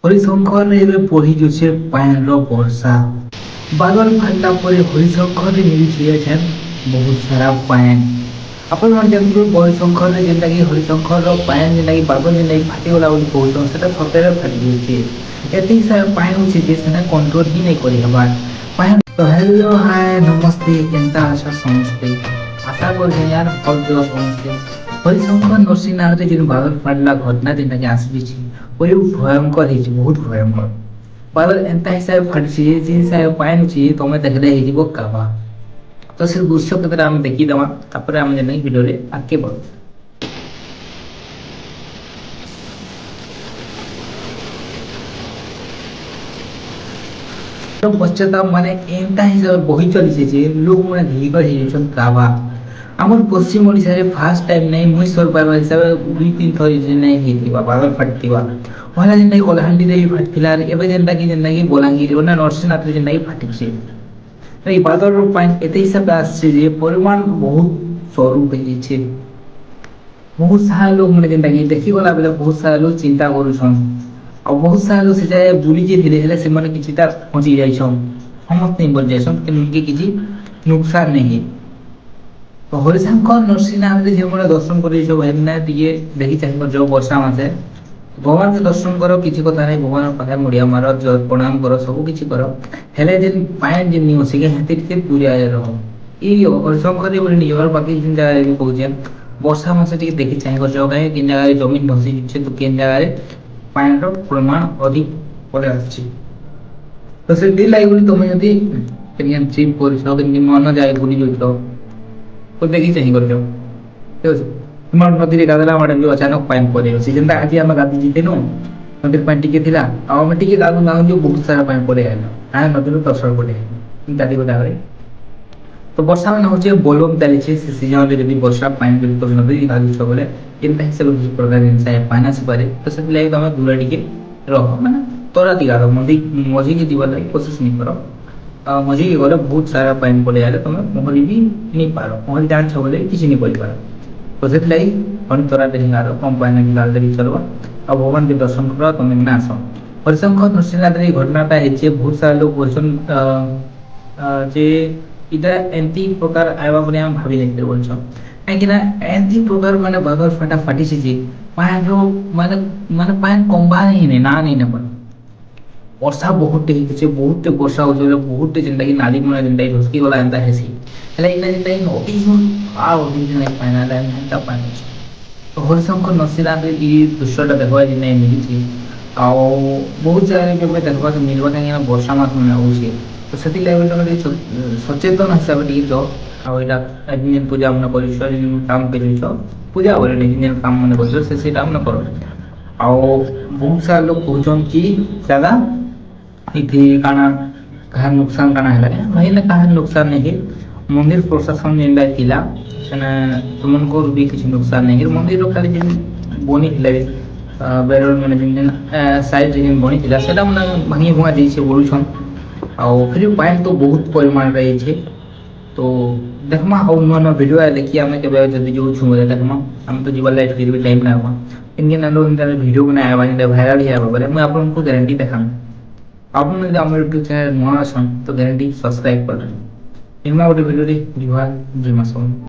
হরিশঙ্কর ଏବେ ପଢି ଯାଉଛେ ପାଏନ୍ର ବର୍ଷା ବାଦଲ ଫାଟିଲା ପରେ ହରିଶଙ୍କରରେ ମିଳିଛି ଏଠାନ୍ ବହୁତ ସାରା ପାଏନ୍। ଆପଣମାନେ ଜାଣିଥିବେ ହରିଶଙ୍କରରେ ଯେନ୍ଟାକି ହରିଶଙ୍କରର ପାଏନ୍ ଯେନ୍ଟାକି ବାଦଲ ଯେନ୍ଟାକି ଫାଟିଗଲା ବୋଲି କହୁଛନ୍ ସେଟା ସତରେ ଫାଟି ଯାଉଛେ। ଏତିକି ସାରା ପାଏନ୍ ଅଛି ଯେ ସେଟା କଣ୍ଟ୍ରୋଲ ହିଁ ନାଇଁ କରିହେବାର୍। ପାଏନ୍ ତ ହେଲୋ ହାଏ ନମସ୍ତେ କେନ୍ତା ଅଛ ସମସ୍ତେ ଆଶା କରୁଛେ ୟାର ଭଲ ଥିବ ସମସ୍ତେ। হরিশঙ্কর নরসিংনাথরে যে বাদল ফাটলা ঘটনা যেটাকে আসবিছি ওই ভয়ঙ্কর হয়েছে বহুত ভয়ঙ্কর। বাদল এন্তা হিসাবে ফাটছে যে হিসাবে পাইছি তুমি দেখলে হয়ে কাবা। তো সে দৃশ্য ক্ষেত্রে আমি দেখি দেওয়া তারপরে আমি জানি ভিডিওরে আগে বল। পশ্চাতাপ মানে এন্তা হিসাবে বহি চলিছে যে লোক মানে ধীর হয়ে কাবা। আমার পশ্চিম ওড়িশারে ফার্স্ট টাইম নাই মুই সর পাইবা হিসাবে দুই তিন থর নাই ହେଇଥିବା ବାଦଲ ଫାଟିଥିବା ପହିଲା ଯେନ୍ଟାକି କଳାହାଣ୍ଡିରେ ବି ଫାଟିଥିଲା ଏବେ ଯେନ୍ଟାକି ବଲାଙ୍ଗୀର ନା ନରସିଂହନାଥରେ ଯେନ୍ଟାକି ଫାଟିଛି। এই ବାଦଲର ପାଣି ଏତେ ହିସାବରେ ଆସିছে ଯେ ପରିମାଣ ବହୁତ ସ୍ୱରୂପ ହେଇଯାଇଛି। ବହୁତ ସାରା ଲୋକ ମାନେ ଯେନ୍ଟାକି ଦେଖିଗଲା ବେଲେ ବହୁତ ସାରା ଲୋକ ଚିନ୍ତା କରୁଛନ୍ ଆଉ ବହୁତ ସାରା ଲୋକ ସେ ଜାଗାରେ ବୁଲି ଯାଇଥିଲେ ହେଲେ ସେମାନେ କିଛିଟା ପହଞ୍ଚି ଯାଇଛନ୍ ସମସ୍ତେ ବଞ୍ଚି ଯାଇଛନ୍ କିନ୍ତୁ କିଛି ନୁକସାନ ନାହିଁ। হরিশঙ্কর নরসিংনাথরে যেমন দর্শন করেছ ভাইনা টিকে দেখি চাহিব যাও বর্ষা মাসে ভগবানকে দর্শন কর কিছু কথা নাই ভগবানের পাখে মুড়িয়া মার প্রণাম কর ସବୁ କିଛି কର ହେଲେ ଯେନ୍ ପାଏନ୍ ଯେନ୍ ନିଅ ସିକେ ହେତି ଟିକେ ଦୂରିଆରେ ରହ। ଏଇ ହରିଶଙ୍କର ବୋଲି ନିଜର ବାକି ଯେନ୍ ଜାଗାରେ ବି କହୁଛେ ବର୍ଷା ମାସେ ଟିକେ ଦେଖି ଚାହିଁ କରିଛ କାହିଁ କେନ୍ ଜାଗାରେ ଜମିନ ଧସି ଯିচ্ছে ତ କେନ୍ ଜାଗାରେ ପାଏନ୍ର ପରିମାଣ ଅଧିକ ପଳେଇ ଆସିଛି। ତ ସେଥି ଲାଗି ବୋଲି ତମେ ଯଦି କେନ୍ ଟ୍ରିପ୍ କରିଛ କେନ୍ ନୂଆ ନୂଆ ଜାଗା ବୁଲି ଯାଉଛ तो देखी चाहिए कर जाओ ठीक है। तुम्हार नदी गाधला मारे जो अचानक पानी पड़े सीजन ता आज हम गाधी जीते नो नदी पानी टिके थिला आ हम टिके गाधु गाधु जो बहुत सारा पानी पड़े आइलो आ नदी रो तसर पड़े दादी बता रे। तो वर्षा में होचे बोलबम ताली छे से सीजन रे यदि वर्षा पानी जब तो नदी गाधु छ बोले केनता हिसाब से प्रकार इंसा पानी से पारे तो से लागे तमे दूर टिके रहो माने तोरा दिगा दो मंदी मजी के जीवन लागे कोशिश नहीं करो मझी के गले बहुत सारा पानी पड़े आले तुम पहरी भी नहीं पार पहरी जान छ बोले किसी नहीं पड़ी पार तो से लगी हम तोरा देखी आरो कम पानी गाल देखी चलवा अब भगवान के दर्शन कर तुम ना आस। हरिशंकर नरसिंहनाथ घटनाटा है बहुत सारा लोग बोलछन जे इटा एंती प्रकार आइबा बोले हम भाबी नहीं बोलछन काहेकि ना एंती प्रकार माने बादल फाटा फाटी छी जे पानी माने माने पानी कमबा नहीं ना नहीं ना वर्षा बहुत बहुत वर्षा हो बहुत जेनटाकि नाली मुना जेनटाकि ढसकी गला एंता हेसी हेले इना जेनटाकि नदी आ ओदी जेन पाना ला एंता पानी तो हरिशंकर नरसिंहनाथ ई दृश्यटा देखबा जे नै मिली छी आ बहुत जगह के देखबा के मिलबा काहे ना वर्षा मास में होसी तो सेति लेवल तक सचेतन हिसाब से जो आ एटा जिन पूजा मन करिस जिन काम करिस पूजा बोले जिन काम मन करिस से सेटा मन करो आ बहुत सारा लोग कहछन कि दादा इथे काना कहा नुकसान काना है महिला कहा नुकसान नहीं मंदिर प्रशासन जेनटा थिला सेना तुमन को भी किछ नुकसान नहीं मंदिर खाली जेन बनी थिला बेरोल माने जेन साइड जेन बनी थिला सेटा माने भांगी भुआ जाई छे बोलुछन आ फिर पाइन तो बहुत परिमाण रही छे तो देखमा और नवा नवा वीडियो आ देखिए हमें के जदी जो छु देखमा हम तो जीवन लाइट फिर भी टाइम ना हुआ इनके नालो इंटरनेट वीडियो बना आवा वायरल है बोले मैं आप लोगों को गारंटी देखाऊं आप यूट्यूब चैनल नुआ तो गारंटी सब्सक्राइब कर इनमें गोटे भिडियो जुहार जय मां।